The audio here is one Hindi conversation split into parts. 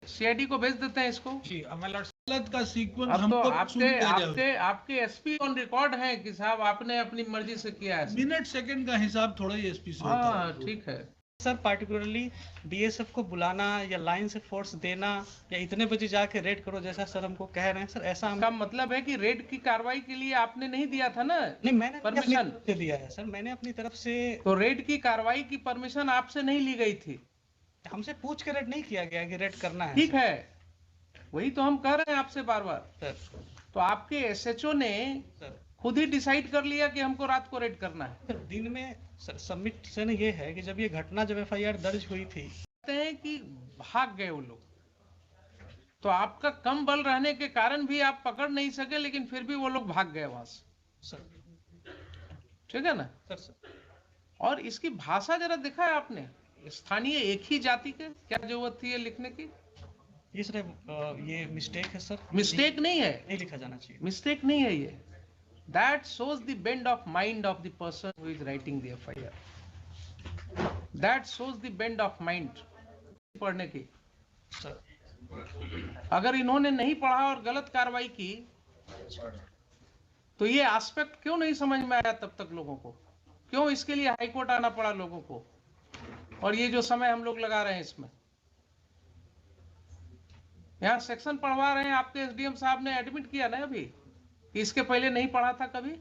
सीआईडी को भेज देते हैं इसको। जी अदालत का सीक्वेंस अब तो हमको आपके आपके आपके एसपी ऑन रिकॉर्ड है कि साहब आपने अपनी मर्जी से किया है। मिनट सेकंड का हिसाब थोड़ा ही एसपी से होता है। ठीक है सर। पार्टिकुलरली बीएसएफ को बुलाना या लाइन से फोर्स देना या इतने बजे जाके रेड करो जैसा सर हमको कह रहे हैं सर, ऐसा का मतलब है कि रेड की कार्रवाई के लिए आपने नहीं दिया था ना? नहीं, मैंने परमिशन से दिया है सर, मैंने अपनी तरफ से। तो रेड की कार्रवाई की परमिशन आपसे नहीं ली गई थी? हमसे पूछ के रेड नहीं किया गया कि रेड करना है। ठीक है, वही तो हम कह रहे हैं आपसे बार बार सर। तो आपके एसएचओ ने खुद ही डिसाइड कर लिया कि हमको रात को रेड करना है। सर दिन में सर सबमिशन ये है कि जब ये घटना, जब एफआईआर दर्ज हुई थी, कहते हैं कि भाग गए वो लोग, तो आपका कम बल रहने के कारण भी आप पकड़ नहीं सके, लेकिन फिर भी वो लोग भाग गए वहां से। सर ठीक है ना सर। और इसकी भाषा जरा देखा है आपने? स्थानीय एक ही जाति के, क्या जरूरत थी ये लिखने की? ये सर ये मिस्टेक है सर। मिस्टेक नहीं है, नहीं लिखा जाना चाहिए। मिस्टेक नहीं है ये। That shows the bend of mind of the person who is writing the FIR. That shows the bend of mind. पढ़ने की अगर इन्होंने नहीं पढ़ा और गलत कार्रवाई की तो ये एस्पेक्ट क्यों नहीं समझ में आया तब तक लोगों को? क्यों इसके लिए हाईकोर्ट आना पड़ा लोगों को? और ये जो समय हम लोग लगा रहे हैं इसमें, यहाँ सेक्शन पढ़वा रहे हैं, आपके एसडीएम साहब ने एडमिट किया ना अभी, इसके पहले नहीं पढ़ा था कभी।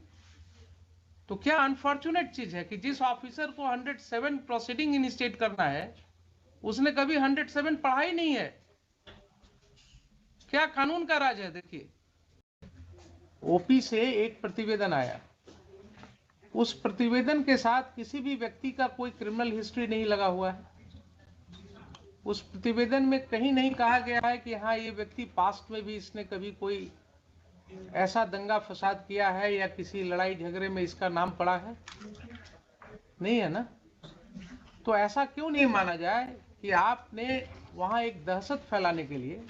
तो क्या अनफॉर्चुनेट चीज है कि जिस ऑफिसर को 107 प्रोसीडिंग इनिशिएट करना है उसने कभी 107 पढ़ा ही नहीं है। क्या कानून का राज है? देखिए, ओपी से एक प्रतिवेदन आया, उस प्रतिवेदन के साथ किसी भी व्यक्ति का कोई क्रिमिनल हिस्ट्री नहीं लगा हुआ है। उस प्रतिवेदन में कहीं नहीं कहा गया है कि हाँ ये व्यक्ति पास्ट में भी इसने कभी कोई ऐसा दंगा फसाद किया है या किसी लड़ाई झगड़े में इसका नाम पड़ा है, नहीं है ना? तो ऐसा क्यों नहीं माना जाए कि आपने वहां एक दहशत फैलाने के लिए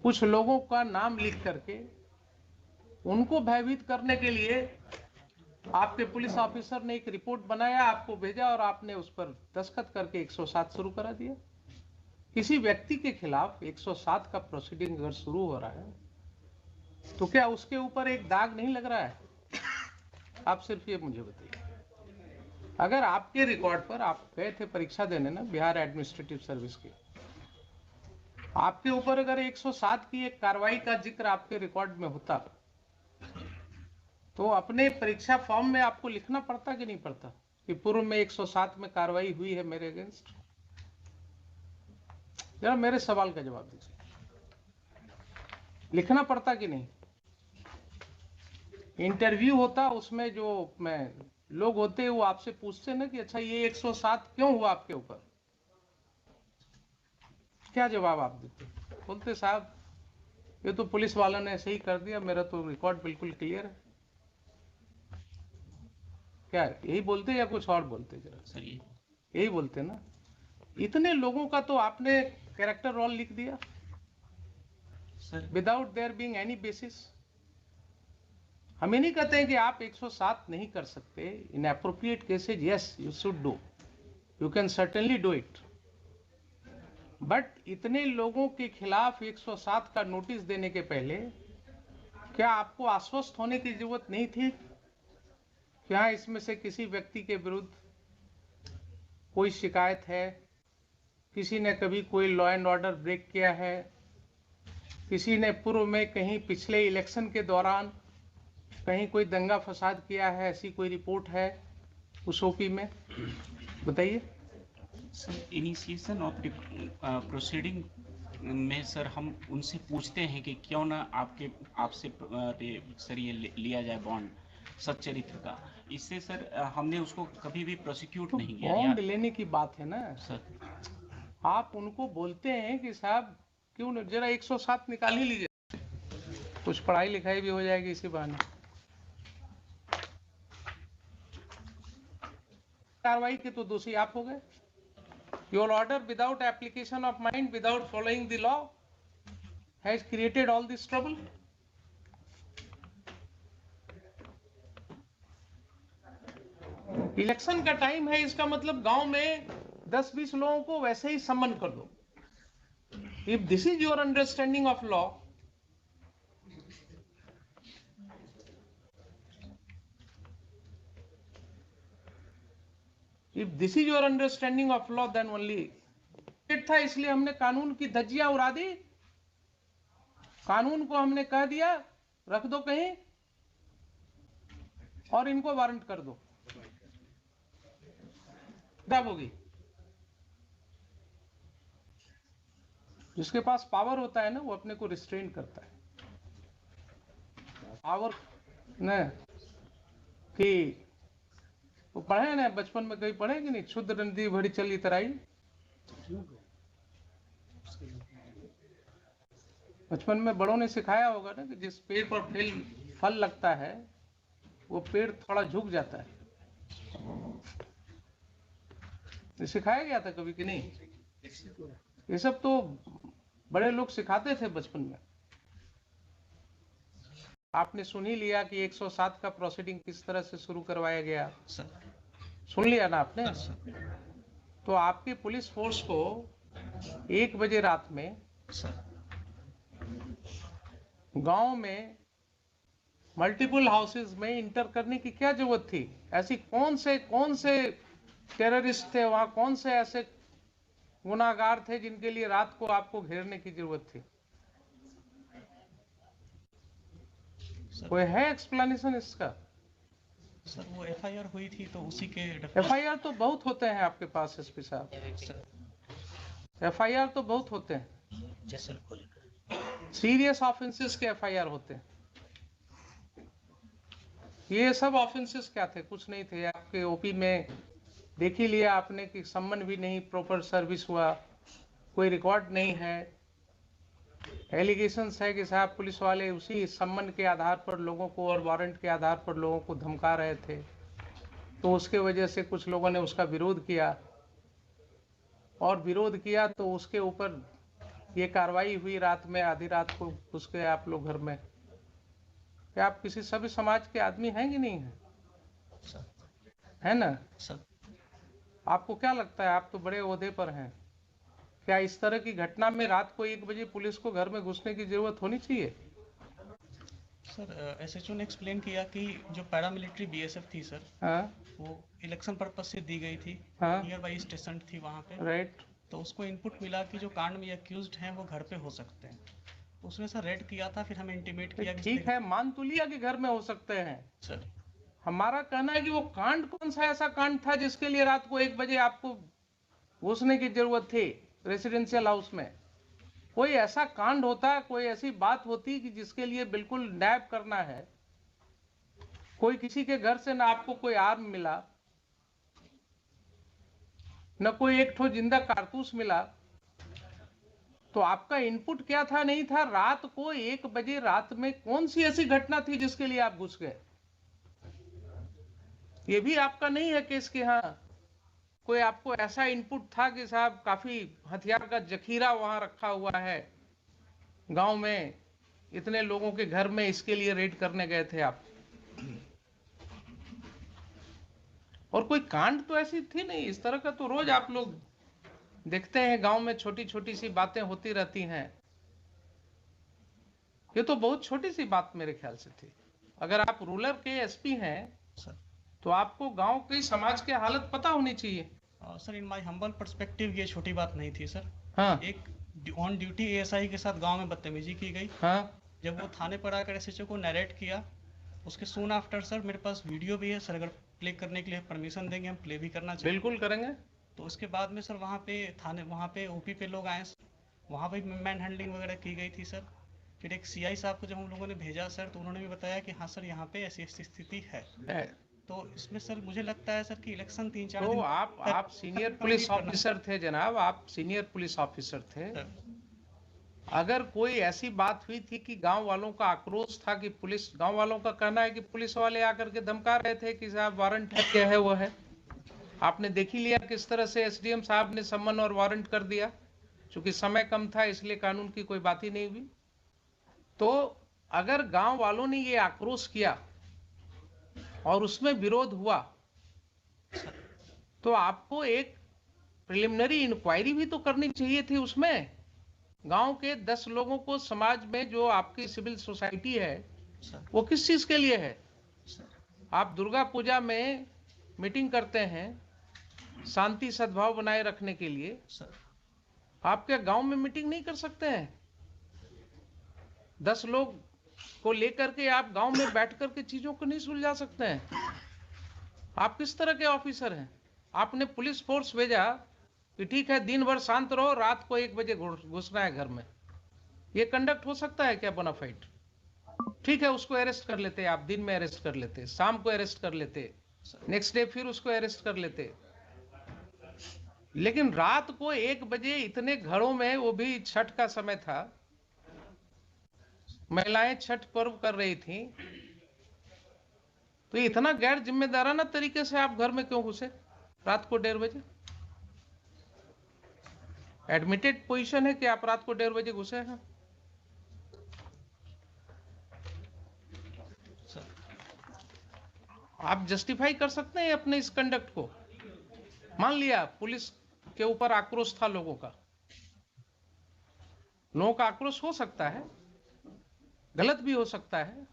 कुछ लोगों का नाम लिख करके उनको भयभीत करने के लिए आपके पुलिस ऑफिसर ने एक रिपोर्ट बनाया, आपको भेजा और आपने उस पर दस्तखत करके 107 शुरू करा दिया। किसी व्यक्ति के खिलाफ 107 का प्रोसीडिंग अगर शुरू हो रहा है तो क्या उसके ऊपर एक दाग नहीं लग रहा है? आप सिर्फ ये मुझे बताइए। अगर आपके रिकॉर्ड पर, आप गए थे परीक्षा देने ना बिहार एडमिनिस्ट्रेटिव सर्विस की, आपके ऊपर अगर 107 की एक कार्रवाई का जिक्र आपके रिकॉर्ड में होता तो अपने परीक्षा फॉर्म में आपको लिखना पड़ता कि नहीं पड़ता कि पूर्व में 107 में कार्रवाई हुई है मेरे अगेंस्ट? जरा मेरे सवाल का जवाब दीजिए, लिखना पड़ता कि नहीं? इंटरव्यू होता, उसमें जो लोग होते वो आपसे पूछते ना कि अच्छा ये 107 क्यों हुआ आपके ऊपर, क्या जवाब आप देते? बोलते साहब ये तो पुलिस वालों ने ऐसे ही कर दिया, मेरा तो रिकॉर्ड बिल्कुल क्लियर है। क्या यही बोलते या कुछ और बोलते? जरा सर यही बोलते ना। इतने लोगों का तो आपने कैरेक्टर रोल लिख दिया sir without their being any basis. हम ये नहीं कहते हैं कि आप 107 नहीं कर सकते। इन appropriate cases yes you should do, you can certainly do it, but इतने लोगों के खिलाफ 107 का नोटिस देने के पहले क्या आपको आश्वस्त होने की जरूरत नहीं थी कि हाँ इसमें से किसी व्यक्ति के विरुद्ध कोई शिकायत है, किसी ने कभी कोई लॉ एंड ऑर्डर ब्रेक किया है, किसी ने पूर्व में कहीं पिछले इलेक्शन के दौरान कहीं कोई दंगा फसाद किया है, ऐसी कोई रिपोर्ट है उस ओपी में? बताइए। सर इनिशिएशन ऑफ प्रोसीडिंग में सर हम उनसे पूछते हैं कि क्यों ना आपसे सर ये लिया जाए बॉन्ड सच्चरित्र का। इससे सर हमने उसको कभी भी प्रोसिक्यूट तो नहीं किया। बॉन्ड लेने की बात है ना सर, आप उनको बोलते हैं कि साहब क्यों जरा 107 निकाल ही लीजिए, कुछ पढ़ाई लिखाई भी हो जाएगी इसी बहाने। कार्रवाई के तो दोषी आप हो गए। Your order without application of mind, without following the law has created all this trouble. Election का टाइम है, इसका मतलब गांव में 10-20 लोगों को वैसे ही सम्मन कर दो If this is your understanding of law, if this is your understanding of law, then only था, इसलिए हमने कानून की धज्जियां उड़ा दी, कानून को हमने कह दिया रख दो कहीं और इनको वारंट कर दो, तब होगी। जिसके पास पावर होता है ना, वो अपने को रिस्ट्रेन करता है। पावर न कि वो पढ़े ना, बचपन में कहीं पढ़े कि नहीं, क्षुद्र नदी भरी चली तराई। बचपन में बड़ों ने सिखाया होगा ना कि जिस पेड़ पर फल लगता है वो पेड़ थोड़ा झुक जाता है। ये सिखाया गया था कभी कि नहीं? ये सब तो बड़े लोग सिखाते थे बचपन में। आपने सुन ही लिया कि 107 का प्रोसीडिंग किस तरह से शुरू करवाया गया, सुन लिया ना आपने? तो आपकी पुलिस फोर्स को 1 बजे रात में गांव में मल्टीपल हाउसेस में इंटर करने की क्या जरूरत थी? ऐसी कौन से टेररिस्ट थे वहां, कौन से ऐसे गुनाहगार थे जिनके लिए रात को आपको घेरने की जरूरत थी? कोई है एक्सप्लेनेशन इसका? सर वो एफआईआर हुई थी तो उसी के एफआईआर तो बहुत होते हैं आपके पास एसपी साहब, एफआईआर तो बहुत होते हैं, सीरियस ऑफेंसेस के एफआईआर होते हैं। ये सब ऑफेंसेस क्या थे? कुछ नहीं थे। आपके ओपी में देख ही लिया आपने कि सम्मन भी नहीं, प्रॉपर सर्विस हुआ, कोई रिकॉर्ड नहीं है। एलिगेशंस है कि साहब पुलिस वाले उसी सम्मन के आधार पर लोगों को और वारंट के आधार पर लोगों को धमका रहे थे, तो उसके वजह से कुछ लोगों ने उसका विरोध किया, और विरोध किया तो उसके ऊपर ये कार्रवाई हुई। रात में आधी रात को घुस गए आप लोग घर में। क्या आप किसी सभी समाज के आदमी हैं कि नहीं है? है ना? आपको क्या लगता है, आप तो बड़े ओहदे पर हैं, क्या इस तरह की घटना में रात को 1 बजे पुलिस को घर में घुसने की जरूरत होनी चाहिए? सर एसएचओ ने एक्सप्लेन किया कि जो पैरामिलिट्री बीएसएफ थी सर, वो इलेक्शन पर्पस से दी गई थी, नियर बाई स्टेशन थी वहाँ पे, राइट। तो उसको इनपुट मिला कि जो कांड में अक्यूज्ड हैं वो घर पे हो सकते हैं। उसने सर रेड किया था, फिर हमें इंटीमेट किया कि ठीक है, मान तो लिया कि घर में हो सकते हैं सर। हमारा कहना है कि वो कांड कौन सा ऐसा कांड था जिसके लिए रात को 1 बजे आपको घुसने की जरूरत थी रेसिडेंशियल हाउस में? कोई ऐसा कांड होता, कोई ऐसी बात होती कि जिसके लिए बिल्कुल नैप करना है, कोई किसी के घर से ना आपको कोई आर्म मिला, न कोई एक ठो जिंदा कारतूस मिला, तो आपका इनपुट क्या था? नहीं था। रात को 1 बजे रात में कौन सी ऐसी घटना थी जिसके लिए आप घुस गए? ये भी आपका नहीं है केस कि हाँ कोई आपको ऐसा इनपुट था कि साहब काफी हथियार का जखीरा वहां रखा हुआ है गांव में, इतने लोगों के घर में, इसके लिए रेड करने गए थे आप। और कोई कांड तो ऐसी थी नहीं। इस तरह का तो रोज आप लोग देखते हैं गांव में, छोटी छोटी सी बातें होती रहती हैं। ये तो बहुत छोटी सी बात मेरे ख्याल से थी। अगर आप रूरल के एसपी हैं तो आपको गांव की समाज की हालत पता होनी चाहिए। Sir in my humble perspective ये छोटी बात नहीं थी सर। हाँ। एक ऑन ड्यूटी एएसआई के साथ गांव में बदतमीजी की गई। हाँ। जब वो थाने पर आकर एसएचओ को नरेट किया, उसके सून आफ्टर सर मेरे पास वीडियो भी है सर, अगर प्ले करने के लिए परमिशन देंगे हम प्ले भी करना चाहिए। बिल्कुल करेंगे। तो उसके बाद में सर वहाँ पे थाने, वहाँ पे ओपी पे लोग आए, वहाँ पे मैन हैंडलिंग वगैरह की गई थी सर। फिर एक सीआई साहब को जब हम लोगों ने भेजा सर, तो उन्होंने भी बताया कि हाँ सर यहाँ पे ऐसी ऐसी स्थिति है। तो इसमें सर मुझे लगता है सर कि इलेक्शन 3-4 दिन आप सीनियर पुलिस ऑफिसर थे जनाब, आप सीनियर पुलिस ऑफिसर थे। अगर कोई ऐसी बात हुई थी कि गांव वालों का आक्रोश था कि पुलिस, गांव वालों का कहना है कि पुलिस वाले आकर के धमका रहे थे कि साहब वारंट है, क्या है वो है। आपने देख ही लिया किस तरह से एसडीएम साहब ने सम्मन और वारंट कर दिया। चूंकि समय कम था इसलिए कानून की कोई बात ही नहीं हुई। तो अगर गांव वालों ने ये आक्रोश किया और उसमें विरोध हुआ, तो आपको एक प्रिलिमिनरी इंक्वायरी भी तो करनी चाहिए थी उसमें। गांव के 10 लोगों को समाज में जो आपकी सिविल सोसाइटी है सर वो किस चीज के लिए है? सर आप दुर्गा पूजा में मीटिंग करते हैं शांति सद्भाव बनाए रखने के लिए, सर आप क्या गांव में मीटिंग नहीं कर सकते हैं? 10 लोग को लेकर के आप गांव में बैठ करके चीजों को नहीं सुलझा सकते हैं? आप किस तरह के ऑफिसर हैं? आपने पुलिस फोर्स भेजा कि ठीक है दिन भर शांत रहो, रात को 1 बजे घुसना है घर में। ये कंडक्ट हो सकता है क्या बोनाफाइड? ठीक है, उसको अरेस्ट कर लेते, आप दिन में अरेस्ट कर लेते, शाम को अरेस्ट कर लेते, नेक्स्ट डे फिर उसको अरेस्ट कर लेते, लेकिन रात को 1 बजे इतने घरों में, वो भी छठ का समय था, महिलाएं छठ पर्व कर रही थी, तो इतना गैर जिम्मेदाराना तरीके से आप घर में क्यों घुसे रात को 1:30 बजे? एडमिटेड पोजीशन है कि आप रात को 1:30 बजे घुसे हैं। आप जस्टिफाई कर सकते हैं अपने इस कंडक्ट को? मान लिया पुलिस के ऊपर आक्रोश था लोगों का आक्रोश हो सकता है, गलत भी हो सकता है,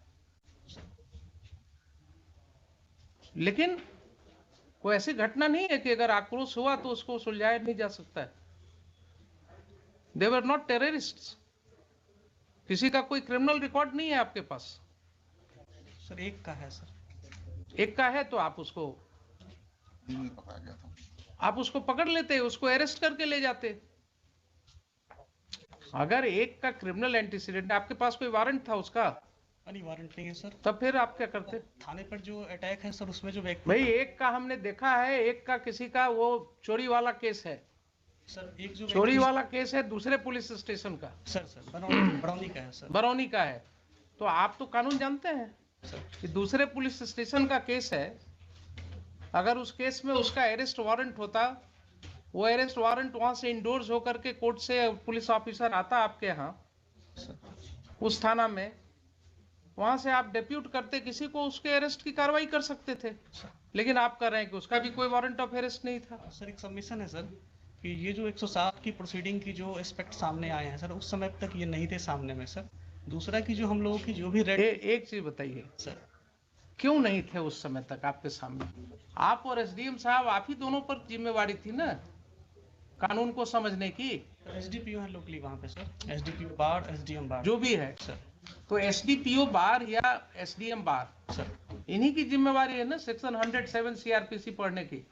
लेकिन कोई ऐसी घटना नहीं है कि अगर आक्रोश हुआ तो उसको सुलझाया नहीं जा सकता है। दे वर नॉट टेररिस्ट्स। किसी का कोई क्रिमिनल रिकॉर्ड नहीं है आपके पास। सर एक का है सर। एक का है तो आप उसको पकड़ लेते, उसको अरेस्ट करके ले जाते। अगर एक का क्रिमिनल एंटीसीडेंट, आपके पास कोई वारंट था उसका? नहीं वारंट नहीं है सर। तब फिर आप क्या करते? थाने पर जो अटैक है सर, उसमें जो व्यक्ति, भाई एक का हमने देखा है, एक का किसी का वो चोरी वाला केस है सर, एक जो चोरी वाला केस है दूसरे पुलिस स्टेशन का, सर बरौनी का है सर। बरौनी का है। तो आप तो कानून जानते हैं कि दूसरे पुलिस स्टेशन का केस है, अगर उस केस में उसका अरेस्ट वारंट होता, वो अरेस्ट वारंट वहां से इंडोर्स होकर के कोर्ट से पुलिस ऑफिसर आता आपके यहाँ उस थाना में, वहां से आप डिप्यूट करते किसी को, उसके अरेस्ट की कार्रवाई कर सकते थे। लेकिन आप कर रहे हैं कि उसका भी कोई वारंट ऑफ अरेस्ट नहीं था। सर एक सबमिशन है सर कि ये जो 107 की प्रोसीडिंग की जो एस्पेक्ट सामने आए हैं सर, उस समय तक ये नहीं थे सामने में सर। दूसरा कि जो हम लोगों की जो भी रेड, एक चीज बताइए सर, क्यों नहीं थे उस समय तक आपके सामने? आप और एसडीएम साहब, आप ही दोनों पर जिम्मेवारी थी ना कानून को समझने की। एसडीपीओ है लोकली वहाँ पे सर, एसडीपीओ बार, एसडीएम बार, जो भी है सर। तो एसडीपीओ बार या एसडीएम बार, सर इन्हीं की जिम्मेवारी है ना सेक्शन 107 सीआरपीसी पढ़ने की।